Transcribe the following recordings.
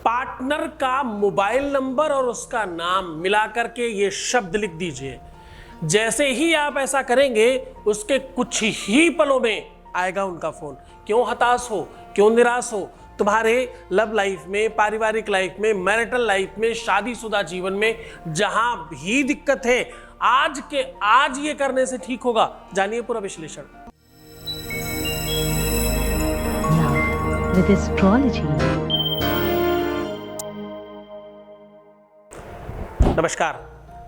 Partner का mobile number और उसका नाम मिलाकर के ये शब्द लिख दीजिए। जैसे ही आप ऐसा करेंगे उसके कुछ ही पलों में आएगा उनका फोन। क्यों हताश हो, क्यों निराश हो, तुम्हारे लव लाइफ में, पारिवारिक लाइफ में, मैरिटल लाइफ में, शादीशुदा जीवन में जहां भी दिक्कत है, आज के आज ये करने से ठीक होगा। जानिए पूरा विश्लेषण। With astrology. नमस्कार,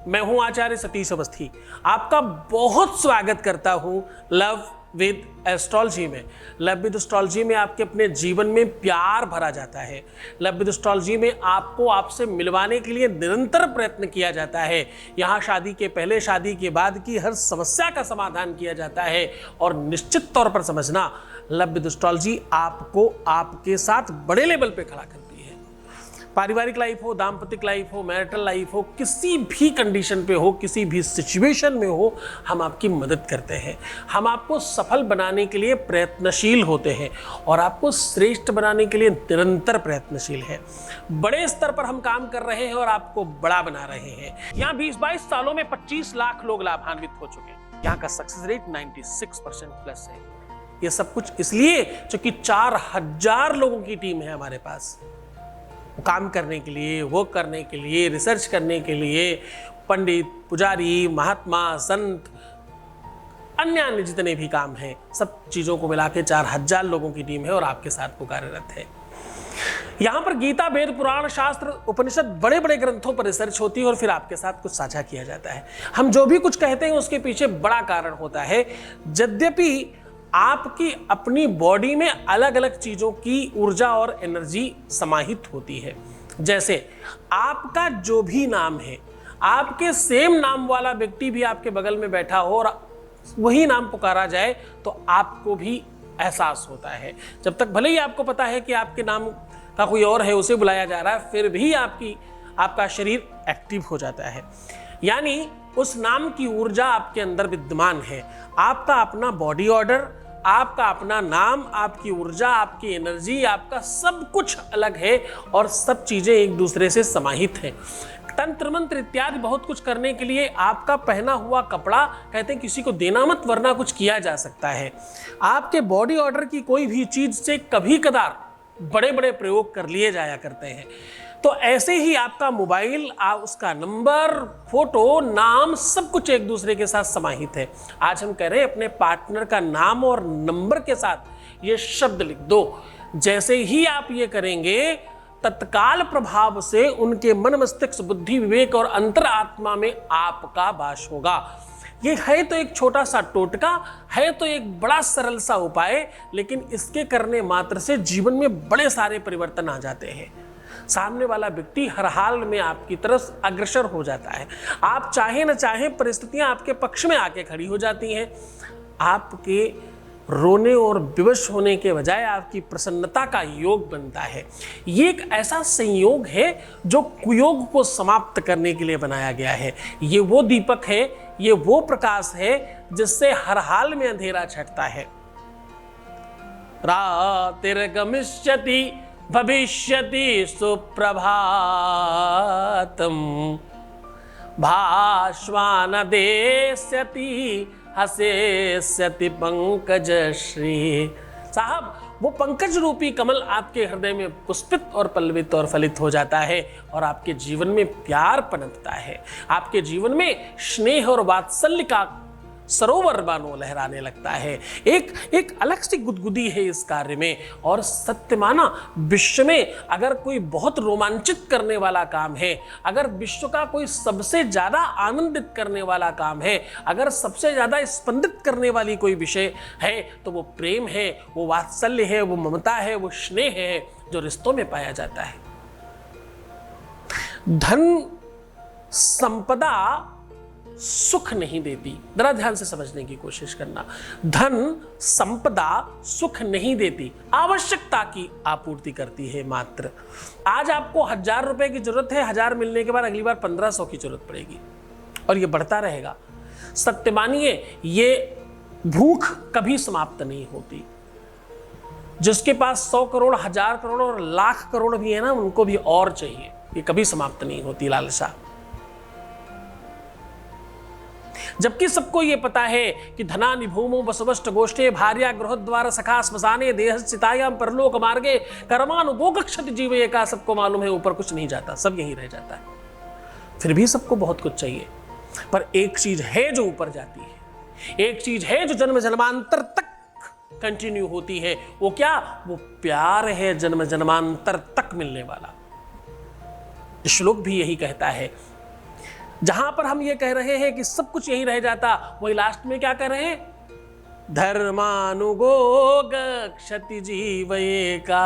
मैं हूं आचार्य सतीश अवस्थी। आपका बहुत स्वागत करता हूं लव विद एस्ट्रोलॉजी में। लव विद एस्ट्रोलॉजी में आपके अपने जीवन में प्यार भरा जाता है। लव विद एस्ट्रोलॉजी में आपको आपसे मिलवाने के लिए निरंतर प्रयत्न किया जाता है। यहाँ शादी के पहले, शादी के बाद की हर समस्या का समाधान किया जाता है। और निश्चित तौर पर समझना, लव विद एस्ट्रोलॉजी आपको आपके साथ बड़े लेवल पे खड़ा करती है। पारिवारिक लाइफ हो, दाम्पतिक लाइफ हो, मैरिटल लाइफ हो, किसी भी कंडीशन पे हो, किसी भी सिचुएशन में हो, हम आपकी मदद करते हैं। हम आपको सफल बनाने के लिए प्रयत्नशील होते हैं और आपको श्रेष्ठ बनाने के लिए निरंतर प्रयत्नशील है। बड़े स्तर पर हम काम कर रहे हैं और आपको बड़ा बना रहे हैं। यहाँ 20-22 सालों में 25 लाख लोग लाभान्वित हो चुके हैं। यहाँ का सक्सेस रेट 96% प्लस है। ये सब कुछ इसलिए क्योंकि 4000 लोगों की टीम है हमारे पास। काम करने के लिए, वर्क करने के लिए, रिसर्च करने के लिए पंडित, पुजारी, महात्मा, संत, अन्य जितने भी काम हैं, सब चीज़ों को मिला के 4000 लोगों की टीम है और आपके साथ वो कार्यरत है। यहाँ पर गीता, वेद, पुराण, शास्त्र, उपनिषद, बड़े बड़े ग्रंथों पर रिसर्च होती है और फिर आपके साथ कुछ साझा किया जाता है। हम जो भी कुछ कहते हैं उसके पीछे बड़ा कारण होता है। यद्यपि आपकी अपनी बॉडी में अलग अलग चीजों की ऊर्जा और एनर्जी समाहित होती है। जैसे आपका जो भी नाम है, आपके सेम नाम वाला व्यक्ति भी आपके बगल में बैठा हो और वही नाम पुकारा जाए तो आपको भी एहसास होता है। जब तक भले ही आपको पता है कि आपके नाम का कोई और है, उसे बुलाया जा रहा है, फिर भी आपका शरीर एक्टिव हो जाता है। यानी उस नाम की ऊर्जा आपके अंदर विद्यमान है। आपका अपना बॉडी ऑर्डर, आपका अपना नाम, आपकी ऊर्जा, आपकी एनर्जी, आपका सब कुछ अलग है और सब चीजें एक दूसरे से समाहित हैं। तंत्र मंत्र इत्यादि बहुत कुछ करने के लिए आपका पहना हुआ कपड़ा, कहते हैं किसी को देना मत वरना कुछ किया जा सकता है। आपके बॉडी ऑर्डर की कोई भी चीज से कभी कदार बड़े बड़े प्रयोग कर लिए जाया करते हैं। तो ऐसे ही आपका मोबाइल, उसका नंबर, फोटो, नाम, सब कुछ एक दूसरे के साथ समाहित है। आज हम कह रहे हैं अपने पार्टनर का नाम और नंबर के साथ ये शब्द लिख दो। जैसे ही आप ये करेंगे तत्काल प्रभाव से उनके मन, मस्तिष्क, बुद्धि, विवेक और अंतरात्मा में आपका वास होगा। ये है तो एक छोटा सा टोटका, है तो एक बड़ा सरल सा उपाय, लेकिन इसके करने मात्र से जीवन में बड़े सारे परिवर्तन आ जाते हैं। सामने वाला व्यक्ति हर हाल में आपकी तरफ अग्रसर हो जाता है। आप चाहे न चाहे परिस्थितियां आपके पक्ष में आके खड़ी हो जाती हैं। आपके रोने और विवश होने के बजाय आपकी प्रसन्नता का योग बनता है। ये एक ऐसा संयोग है जो कुयोग को समाप्त करने के लिए बनाया गया है। ये वो दीपक है, ये वो प्रकाश है जिससे हर हाल में अंधेरा छटता है। रातिर्गमिष्यति भविष्यति सुप्रभातम, भास्वान देस्यति हसेस्यति पंकज श्री। साहब, वो पंकज रूपी कमल आपके हृदय में पुष्पित और पल्लवित और फलित हो जाता है और आपके जीवन में प्यार पनपता है। आपके जीवन में स्नेह और वात्सल्य का सरोवर बानो लहराने लगता है। एक अलग सी गुदगुदी है इस कार्य में। और सत्य माना, विश्व में अगर कोई बहुत रोमांचित करने वाला काम है, अगर विश्व का कोई सबसे ज्यादा आनंदित करने वाला काम है, अगर सबसे ज्यादा स्पंदित करने वाली कोई विषय है, तो वो प्रेम है, वो वात्सल्य है, वो ममता है, वो स्नेह है जो रिश्तों में पाया जाता है। धन संपदा सुख नहीं देती। जरा ध्यान से समझने की कोशिश करना। धन संपदा सुख नहीं देती, आवश्यकता की आपूर्ति करती है मात्र। आज आपको 1000 रुपए की जरूरत है, 1000 मिलने के बाद अगली बार 1500 की जरूरत पड़ेगी और ये बढ़ता रहेगा। सत्य मानिए, ये भूख कभी समाप्त नहीं होती। जिसके पास 100 करोड़, 1000 करोड़ और लाख करोड़ भी है ना, उनको भी और चाहिए। ये कभी समाप्त नहीं होती लालसा। जबकि सबको ये पता है कि धनानि भूमो वसवष्ट गोष्ठे भार्या गृहद्वार सखा स्मशाने देहस्थितायाम परलोक मार्गे कर्मानुगोगक्षति जीवे का। सबको मालूम है ऊपर कुछ नहीं जाता, सब यहीं रह जाता है। फिर भी सबको बहुत कुछ चाहिए, पर एक चीज है जो ऊपर जाती है, एक चीज है जो जन्म जन्मांतर तक कंटिन्यू होती है। वो क्या? वो प्यार है, जन्म जन्मांतर तक मिलने वाला। श्लोक भी यही कहता है। जहां पर हम ये कह रहे हैं कि सब कुछ यही रह जाता, वही लास्ट में क्या कह रहे हैं? धर्मानुगोग क्षति जीवये का।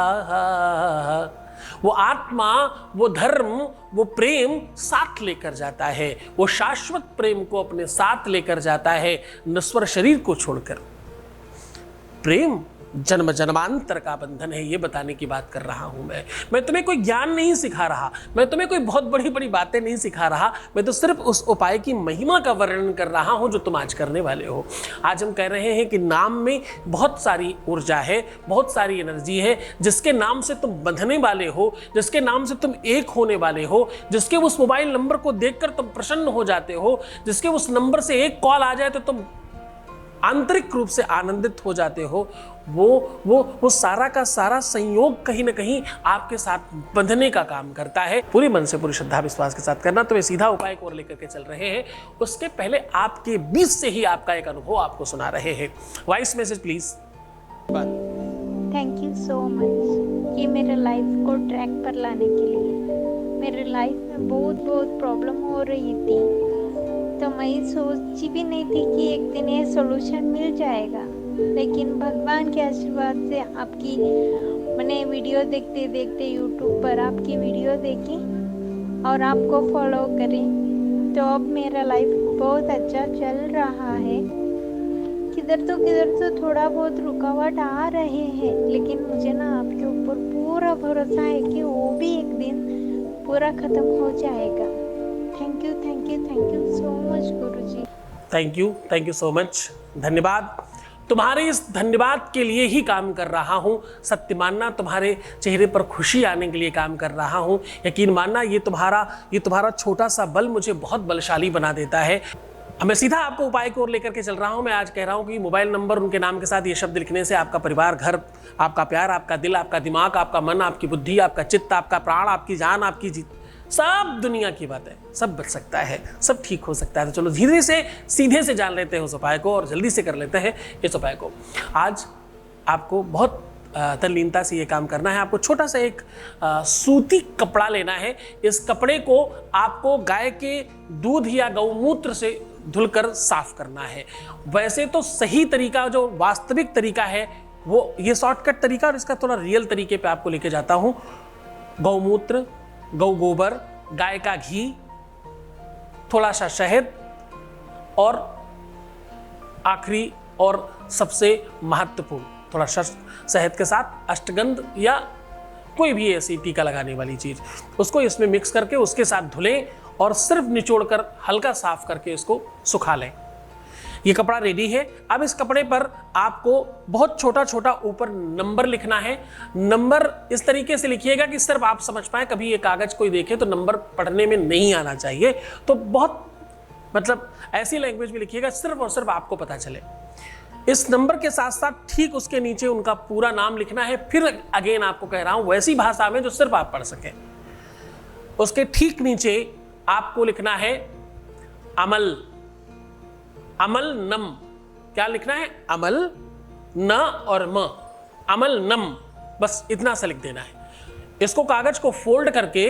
वो आत्मा, वो धर्म, वो प्रेम साथ लेकर जाता है, वो शाश्वत प्रेम को अपने साथ लेकर जाता है, नश्वर शरीर को छोड़कर। प्रेम जन्म जन्मांतर का बंधन है, ये बताने की बात कर रहा हूं मैं तुम्हें कोई ज्ञान नहीं सिखा रहा, मैं तुम्हें कोई बहुत बड़ी बड़ी बातें नहीं सिखा रहा, मैं तो सिर्फ उस उपाय की महिमा का वर्णन कर रहा हूं जो तुम आज करने वाले हो। आज हम कह रहे हैं कि नाम में बहुत सारी ऊर्जा है, बहुत सारी एनर्जी है, जिसके नाम से तुम बंधने वाले हो, जिसके नाम से तुम एक होने वाले हो, जिसके उस मोबाइल नंबर को देखकर तुम प्रसन्न हो जाते हो, जिसके उस नंबर से एक कॉल आ जाए तो तुम आंतरिक रूप से आनंदित हो जाते हो। वो सारा का सारा संयोग कहीं ना कहीं आपके साथ बंधने का काम करता है। पूरी मन से, पूरी श्रद्धा विश्वास के साथ करना। तो वे सीधा उपाय को और लेकर के चल रहे हैं, उसके पहले आपके बीच से ही आपका एक अनुभव आपको सुना रहे हैं। Voice message please. Thank you so much ये मेरे लाइफ को ट्रैक पर लाने के लिए। मेरे लाइफ में बहुत प्रॉब्लम हो रही थी, तो मैं सोची भी नहीं थी कि एक दिन ये सॉल्यूशन मिल जाएगा, लेकिन भगवान के आशीर्वाद से आपकी मैंने वीडियो देखते देखते यूट्यूब पर आपकी वीडियो देखी और आपको फॉलो करें, तो अब मेरा लाइफ बहुत अच्छा चल रहा है। किधर तो थोड़ा बहुत रुकावट आ रहे हैं, लेकिन मुझे ना आपके ऊपर पूरा भरोसा है कि वो भी एक दिन पूरा ख़त्म हो जाएगा। Thank you so much Guruji. Thank you so much. धन्यवाद। तुम्हारे इस धन्यवाद के लिए ही काम कर रहा हूं। सत्य मानना, तुम्हारे चेहरे पर खुशी आने के लिए काम कर रहा हूं। यकीन मानना, ये तुम्हारा छोटा सा बल मुझे बहुत बलशाली बना देता है। मैं सीधा आपको उपाय को और लेकर के चल रहा हूं। मैं आज कह रहा हूं कि मोबाइल नंबर, उनके नाम के साथ ये शब्द लिखने से आपका परिवार, घर, आपका प्यार, आपका दिल, आपका दिमाग, आपका मन, आपकी बुद्धि, आपका चित्त, आपका प्राण, आपकी जान, आपकी जीत, सब दुनिया की बात है, सब बच सकता है, सब ठीक हो सकता है। तो चलो धीरे से सीधे से जान लेते हैं उस उपाय को और जल्दी से कर लेते हैं इस उपाय को। आज आपको बहुत तल्लीनता से ये काम करना है। आपको छोटा सा एक सूती कपड़ा लेना है। इस कपड़े को आपको गाय के दूध या गौमूत्र से धुलकर साफ करना है। वैसे तो सही तरीका, जो वास्तविक तरीका है, वो ये शॉर्टकट तरीका, और इसका थोड़ा रियल तरीके पे आपको लेके जाता हूँ। गौमूत्र, गौ गोबर, गाय का घी, थोड़ा सा शहद, और आखिरी और सबसे महत्वपूर्ण, थोड़ा शहद के साथ अष्टगंध या कोई भी ऐसी टीका लगाने वाली चीज, उसको इसमें मिक्स करके उसके साथ धुलें और सिर्फ निचोड़कर हल्का साफ करके इसको सुखा लें। ये कपड़ा रेडी है। अब इस कपड़े पर आपको बहुत छोटा छोटा ऊपर नंबर लिखना है। नंबर इस तरीके से लिखिएगा कि सिर्फ आप समझ पाए। कभी ये कागज कोई देखे तो नंबर पढ़ने में नहीं आना चाहिए, तो बहुत ऐसी लैंग्वेज में लिखिएगा सिर्फ और सिर्फ आपको पता चले। इस नंबर के साथ साथ ठीक उसके नीचे उनका पूरा नाम लिखना है। फिर अगेन आपको कह रहा हूं वैसी भाषा में जो सिर्फ आप पढ़ सकें। उसके ठीक नीचे आपको लिखना है अमल। अमल नम। क्या लिखना है? अमल, न और म, अमल नम, बस इतना सा लिख देना है। इसको कागज को फोल्ड करके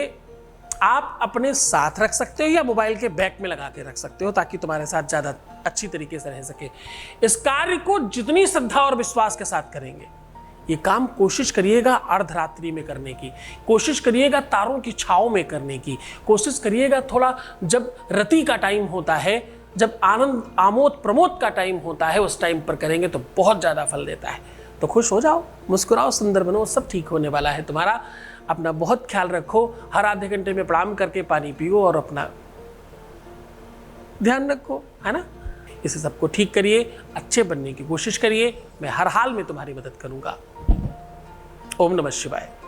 आप अपने साथ रख सकते हो या मोबाइल के बैक में लगा के रख सकते हो, ताकि तुम्हारे साथ ज्यादा अच्छी तरीके से रह सके। इस कार्य को जितनी श्रद्धा और विश्वास के साथ करेंगे, ये काम कोशिश करिएगा अर्धरात्रि में करने की, कोशिश करिएगा तारों की छाव में करने की, कोशिश करिएगा थोड़ा जब रति का टाइम होता है, जब आनंद आमोद प्रमोद का टाइम होता है, उस टाइम पर करेंगे तो बहुत ज़्यादा फल देता है। तो खुश हो जाओ, मुस्कुराओ, सुंदर बनो, सब ठीक होने वाला है तुम्हारा। अपना बहुत ख्याल रखो। हर आधे घंटे में प्रणाम करके पानी पियो और अपना ध्यान रखो, है ना। इसे सबको ठीक करिए, अच्छे बनने की कोशिश करिए। मैं हर हाल में तुम्हारी मदद करूँगा। ओम नमः शिवाय।